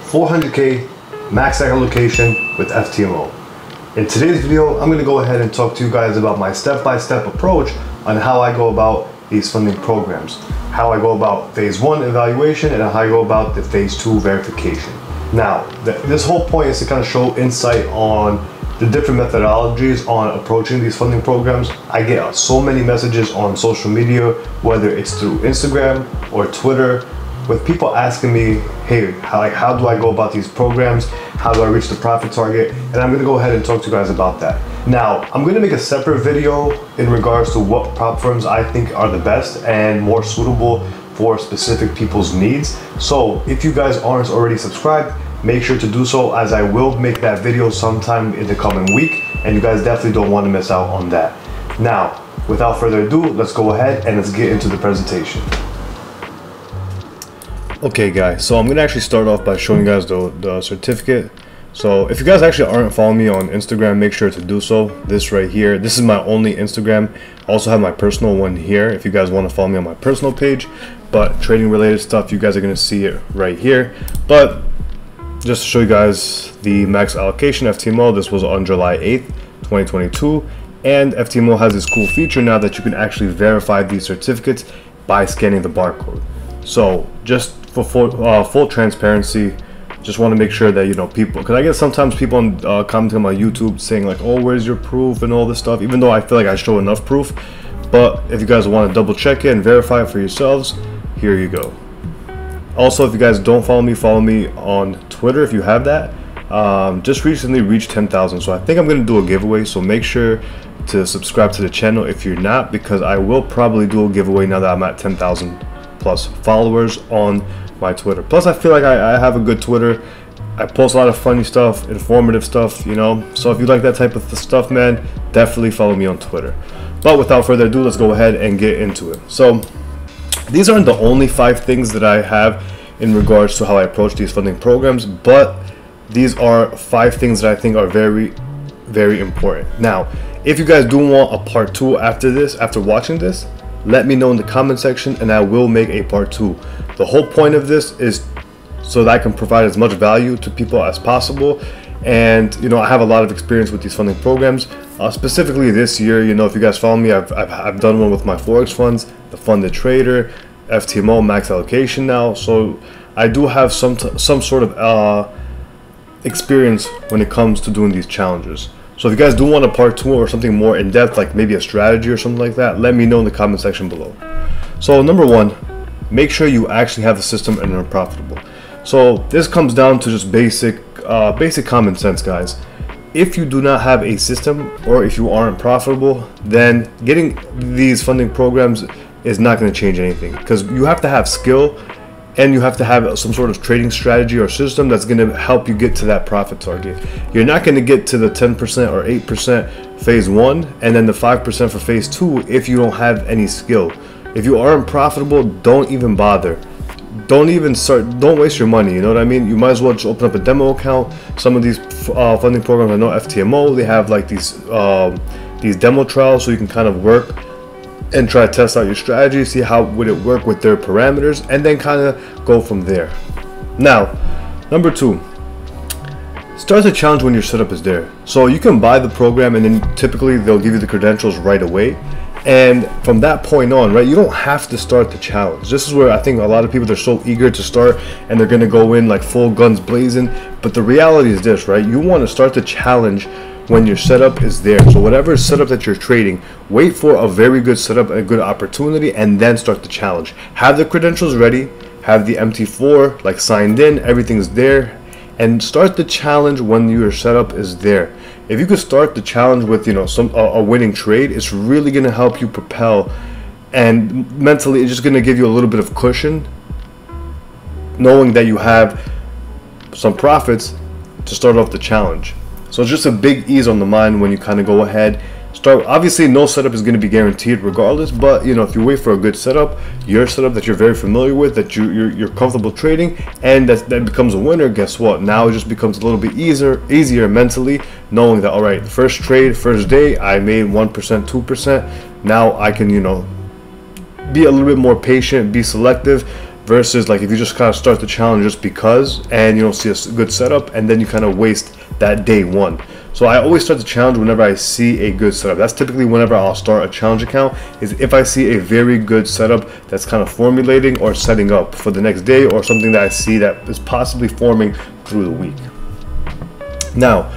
400k max allocation with FTMO. In today's video, I'm going to go ahead and talk to you guys about my step-by-step approach on how I go about these funding programs, how I go about phase 1 evaluation, and how I go about the phase 2 verification. Now, this whole point is to kind of show insight on the different methodologies on approaching these funding programs. I get so many messages on social media, whether it's through Instagram or Twitter, with people asking me, hey, how do I go about these programs? How do I reach the profit target? And I'm gonna go ahead and talk to you guys about that. Now, I'm gonna make a separate video in regards to what prop firms I think are the best and more suitable for specific people's needs. So if you guys aren't already subscribed, make sure to do so, as I will make that video sometime in the coming week, and you guys definitely don't want to miss out on that. Now, without further ado, let's go ahead and let's get into the presentation. Okay guys, so I'm going to actually start off by showing you guys the certificate. So if you guys actually aren't following me on Instagram, make sure to do so. This right here, this is my only Instagram. I also have my personal one here if you guys want to follow me on my personal page, but trading related stuff, you guys are going to see it right here. But just to show you guys the max allocation FTMO, this was on July 8th, 2022, and FTMO has this cool feature now that you can actually verify these certificates by scanning the barcode. So just for full transparency, just want to make sure that, you know, people, because I get sometimes people commenting on my YouTube saying like, oh, where's your proof and all this stuff, even though I feel like I show enough proof. But if you guys want to double check it and verify it for yourselves, here you go. Also, if you guys don't follow me on Twitter if you have that. Just recently reached 10,000, so I think I'm going to do a giveaway, so make sure to subscribe to the channel if you're not, because I will probably do a giveaway now that I'm at 10,000 plus followers on my Twitter. Plus, I feel like I have a good Twitter. I post a lot of funny stuff, informative stuff, you know, so if you like that type of stuff, man, definitely follow me on Twitter. But without further ado, let's go ahead and get into it. So these aren't the only 5 things that I have in regards to how I approach these funding programs, but these are 5 things that I think are very, very important. Now, if you guys do want a part 2 after this, after watching this, let me know in the comment section and I will make a part 2. The whole point of this is so that I can provide as much value to people as possible. And, you know, I have a lot of experience with these funding programs. Specifically this year, you know, if you guys follow me, I've done one with my forex funds, the funded trader, FTMO max allocation now, so I do have some sort of experience when it comes to doing these challenges. So if you guys do want a part 2 or something more in depth, like maybe a strategy or something like that, let me know in the comment section below. So number 1, make sure you actually have the system and are profitable. So this comes down to just basic common sense, guys. If you do not have a system, or if you aren't profitable, then getting these funding programs is not going to change anything, because you have to have skill and you have to have some sort of trading strategy or system that's going to help you get to that profit target. You're not going to get to the 10% or 8% phase 1 and then the 5% for phase 2 if you don't have any skill. If you aren't profitable, don't even bother. Don't even start. Don't waste your money, you know what I mean? You might as well just open up a demo account. Some of these funding programs, I know FTMO, they have like these demo trials, so you can kind of work and try to test out your strategy, see how would it work with their parameters, and then kind of go from there. Now, number 2, start the challenge when your setup is there. So you can buy the program and then typically they'll give you the credentials right away, and from that point on, right, you don't have to start the challenge. This is where I think a lot of people, they're so eager to start and they're gonna go in like full guns blazing, but the reality is this, right? You want to start the challenge when your setup is there. So whatever setup that you're trading, wait for a very good setup and a good opportunity, and then start the challenge. Have the credentials ready, have the MT4 like signed in, everything's there, and start the challenge when your setup is there. If you could start the challenge with, you know, a winning trade, it's really going to help you propel, and mentally it's just going to give you a little bit of cushion, knowing that you have some profits to start off the challenge. So it's just a big ease on the mind when you kind of go ahead, start. Obviously no setup is going to be guaranteed regardless, but you know, if you wait for a good setup, your setup that you're very familiar with, that you're comfortable trading, and that becomes a winner, guess what? Now it just becomes a little bit easier mentally, knowing that, all right, first trade, first day, I made 1%, 2%. Now I can, you know, be a little bit more patient, be selective, versus like if you just kind of start the challenge just because and you don't see a good setup, and then you kind of waste that day one. So I always start the challenge whenever I see a good setup. That's typically whenever I'll start a challenge account, is if I see a very good setup that's kind of formulating or setting up for the next day, or something that I see that is possibly forming through the week. Now,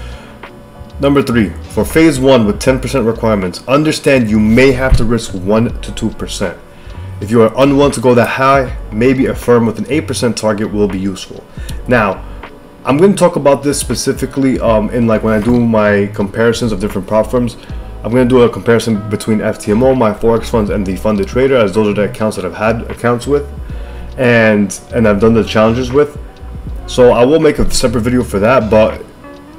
number 3, for phase 1 with 10% requirements, understand you may have to risk 1 to 2%. If you are unwilling to go that high, maybe a firm with an 8% target will be useful. Now, I'm going to talk about this specifically in like when I do my comparisons of different prop firms. I'm going to do a comparison between FTMO, my forex funds, and the funded trader, as those are the accounts that I've had accounts with and I've done the challenges with. So I will make a separate video for that, but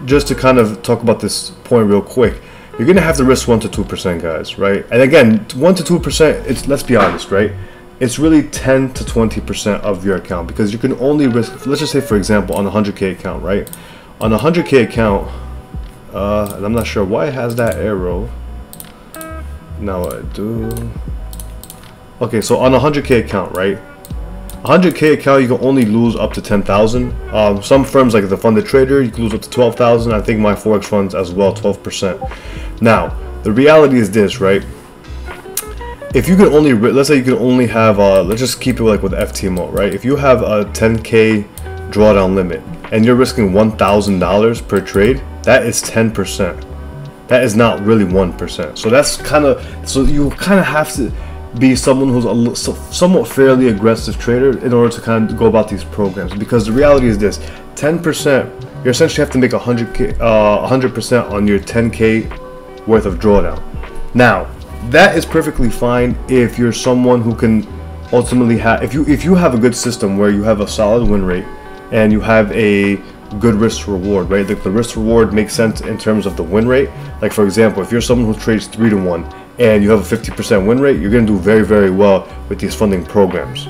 just to kind of talk about this point real quick, you're going to have to risk 1 to 2%, guys, right? And again, 1 to 2%, it's, let's be honest, right? It's really 10 to 20% of your account, because you can only risk, let's just say for example on a 100K account, right? On a 100K account, and I'm not sure why it has that arrow. Now I do. Okay, so on a 100K account, right? 100K account, you can only lose up to 10,000. Some firms like the funded trader, you can lose up to 12,000. I think my forex funds as well, 12%. Now, the reality is this, right? If you can only, let's say you can only have, let's just keep it like with FTMO, right? If you have a 10K drawdown limit and you're risking $1,000 per trade, that is 10%. That is not really 1%. So that's kind of, so you kind of have to be someone who's a somewhat fairly aggressive trader in order to kind of go about these programs, because the reality is this: 10%, you essentially have to make 100% on your 10K worth of drawdown. Now, that is perfectly fine if you're someone who can ultimately have, if you have a good system where you have a solid win rate and you have a good risk reward, right? Like the risk reward makes sense in terms of the win rate. Like for example, if you're someone who trades 3 to 1 and you have a 50% win rate, you're going to do very, very well with these funding programs,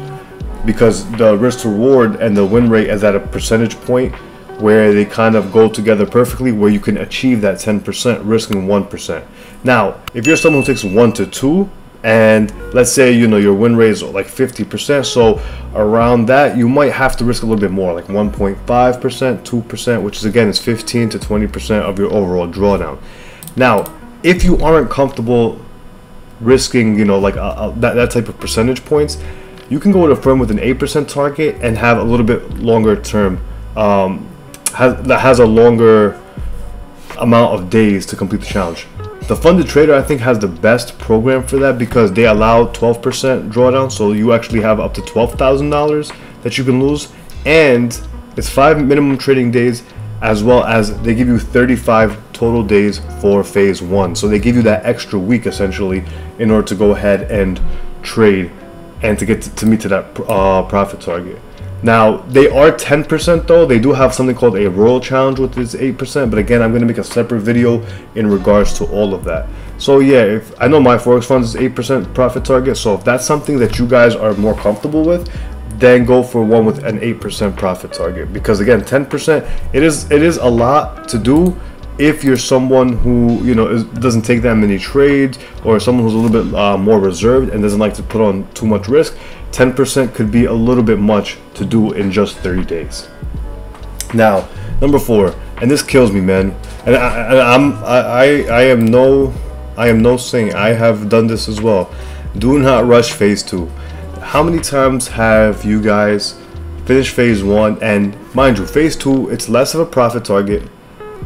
because the risk reward and the win rate is at a percentage point where they kind of go together perfectly, where you can achieve that 10% risking 1%. Now, if you're someone who takes 1 to 2, and let's say, you know, your win rate is like 50%, so around that you might have to risk a little bit more, like 1.5%, 2%, which is again is 15 to 20% of your overall drawdown. Now, if you aren't comfortable risking, you know, like that type of percentage points, you can go with a firm with an 8% target and have a little bit longer term, that has a longer amount of days to complete the challenge. The funded trader, I think, has the best program for that, because they allow 12% drawdown, so you actually have up to $12,000 that you can lose, and it's 5 minimum trading days, as well as they give you 35 total days for phase 1. So they give you that extra week essentially in order to go ahead and trade and to get to meet to that profit target. Now, they are 10% though. They do have something called a royal challenge, with this 8%, but again, I'm going to make a separate video in regards to all of that. So yeah, if I know my forex funds is 8% profit target, so if that's something that you guys are more comfortable with, then go for one with an 8% profit target, because again, 10%, it is a lot to do if you're someone who, you know, doesn't take that many trades, or someone who's a little bit more reserved and doesn't like to put on too much risk. 10% could be a little bit much to do in just 30 days. Now, number 4, and this kills me, man. And I am no saint. I have done this as well. Do not rush phase 2. How many times have you guys finished phase 1, and mind you, phase 2, it's less of a profit target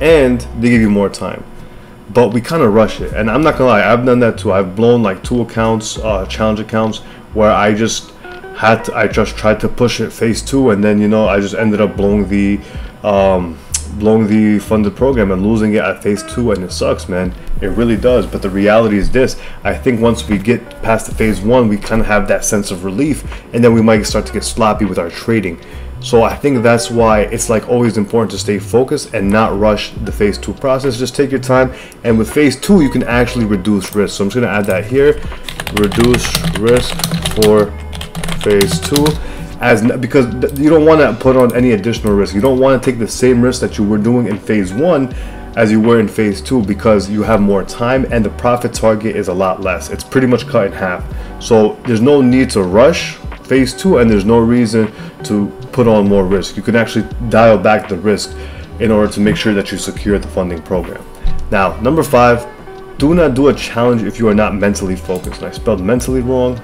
and they give you more time, but we kind of rush it? And I'm not gonna lie, I've done that too. I've blown like 2 accounts, challenge accounts, where I just tried to push it phase 2, and then, you know, I just ended up blowing the funded program and losing it at phase 2, and it sucks, man. It really does. But the reality is this: I think once we get past the phase 1, we kind of have that sense of relief, and then we might start to get sloppy with our trading. So I think that's why it's like always important to stay focused and not rush the phase 2 process. Just take your time, and with phase 2 you can actually reduce risk. So I'm just going to add that here: reduce risk for phase 2, because you don't want to put on any additional risk. You don't want to take the same risk that you were doing in phase 1 as you were in phase 2, because you have more time and the profit target is a lot less. It's pretty much cut in half. So there's no need to rush phase 2, and there's no reason to put on more risk. You can actually dial back the risk in order to make sure that you secure the funding program. Now, number 5, do not do a challenge if you are not mentally focused. And I spelled mentally wrong,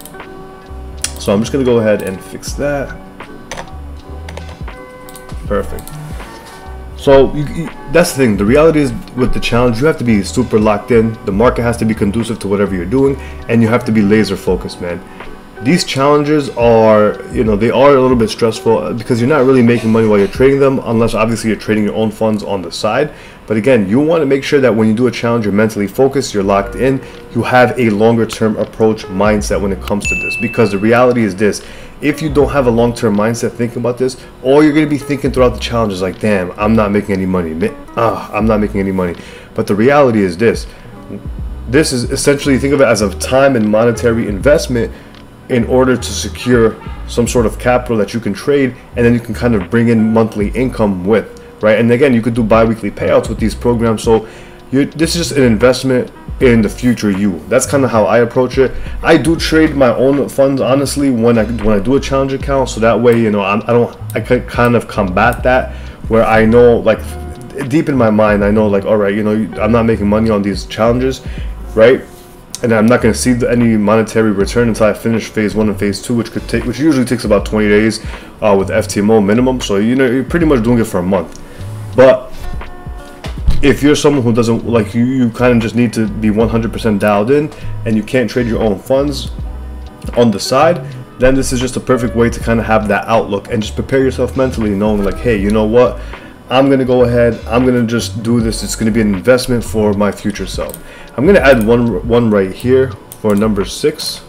so I'm just going to go ahead and fix that. Perfect. So that's the thing. The reality is, with the challenge, you have to be super locked in. The market has to be conducive to whatever you're doing, and you have to be laser focused, man. These challenges are, they are a little bit stressful because you're not really making money while you're trading them, unless obviously you're trading your own funds on the side. But again, you want to make sure that when you do a challenge, you're mentally focused, you're locked in, you have a longer term approach mindset when it comes to this. Because the reality is this: if you don't have a long-term mindset thinking about this, all you're going to be thinking throughout the challenge is like, damn, I'm not making any money. I'm not making any money. But the reality is this: this is essentially, think of it as a time and monetary investment in order to secure some sort of capital that you can trade, and then you can kind of bring in monthly income with, right? And again, you could do bi-weekly payouts with these programs. So this is just an investment in the future you. That's kind of how I approach it. I do trade my own funds, honestly, when I do a challenge account, so that way, I can kind of combat that, where I know, like, deep in my mind, I know, like, all right, I'm not making money on these challenges, right? And I'm not going to see any monetary return until I finish phase 1 and phase 2, which usually takes about 20 days with FTMO minimum. So you're pretty much doing it for a month. But if you're someone who doesn't, like, you kind of just need to be 100% dialed in, and you can't trade your own funds on the side, then this is just a perfect way to kind of have that outlook and just prepare yourself mentally, knowing like, hey, you know what, I'm going to go ahead, I'm going to just do this. It's going to be an investment for my future self. I'm going to add one right here for number 6.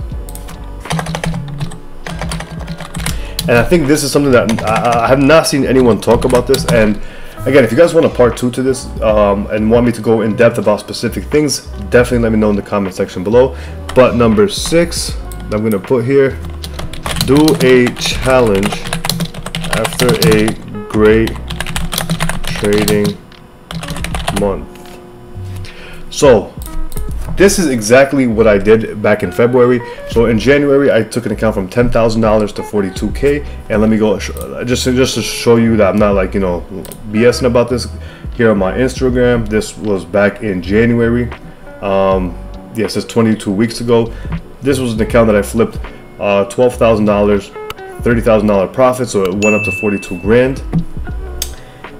And I think this is something that I have not seen anyone talk about this. And again, if you guys want a part 2 to this and want me to go in depth about specific things, definitely let me know in the comment section below. But number 6, I'm going to put here: do a challenge after a great trading month. So this is exactly what I did back in February. So in January, I took an account from $10,000 to $42K, and let me go just to show you that I'm not, like, BSing about this. Here on my Instagram, this was back in January. Yes, it's 22 weeks ago. This was an account that I flipped $12,000, $30,000 profit, so it went up to 42 grand.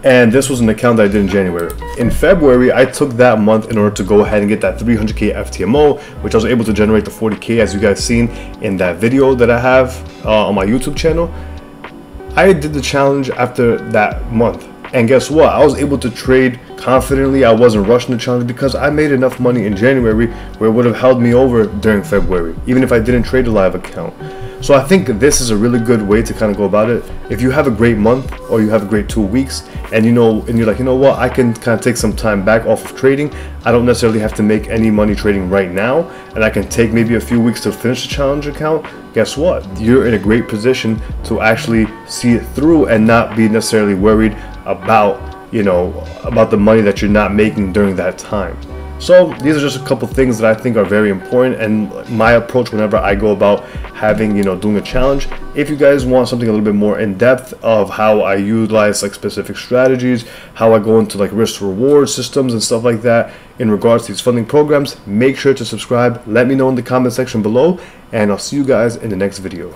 And this was an account that I did in January. In February, I took that month in order to go ahead and get that 300K FTMO, which I was able to generate the 40K, as you guys seen in that video that I have on my YouTube channel. I did the challenge after that month, and guess what? I was able to trade confidently. I wasn't rushing the challenge because I made enough money in January where it would have held me over during February, even if I didn't trade a live account. So I think this is a really good way to kind of go about it. If you have a great month or you have a great 2 weeks, and you're like, you know what, I can kind of take some time back off of trading. I don't necessarily have to make any money trading right now, and I can take maybe a few weeks to finish the challenge account. Guess what? You're in a great position to actually see it through and not be necessarily worried about, about the money that you're not making during that time. So these are just a couple things that I think are very important, and my approach whenever I go about having, doing a challenge. If you guys want something a little bit more in depth of how I utilize like specific strategies, how I go into like risk reward systems and stuff like that in regards to these funding programs, make sure to subscribe. Let me know in the comment section below, and I'll see you guys in the next video.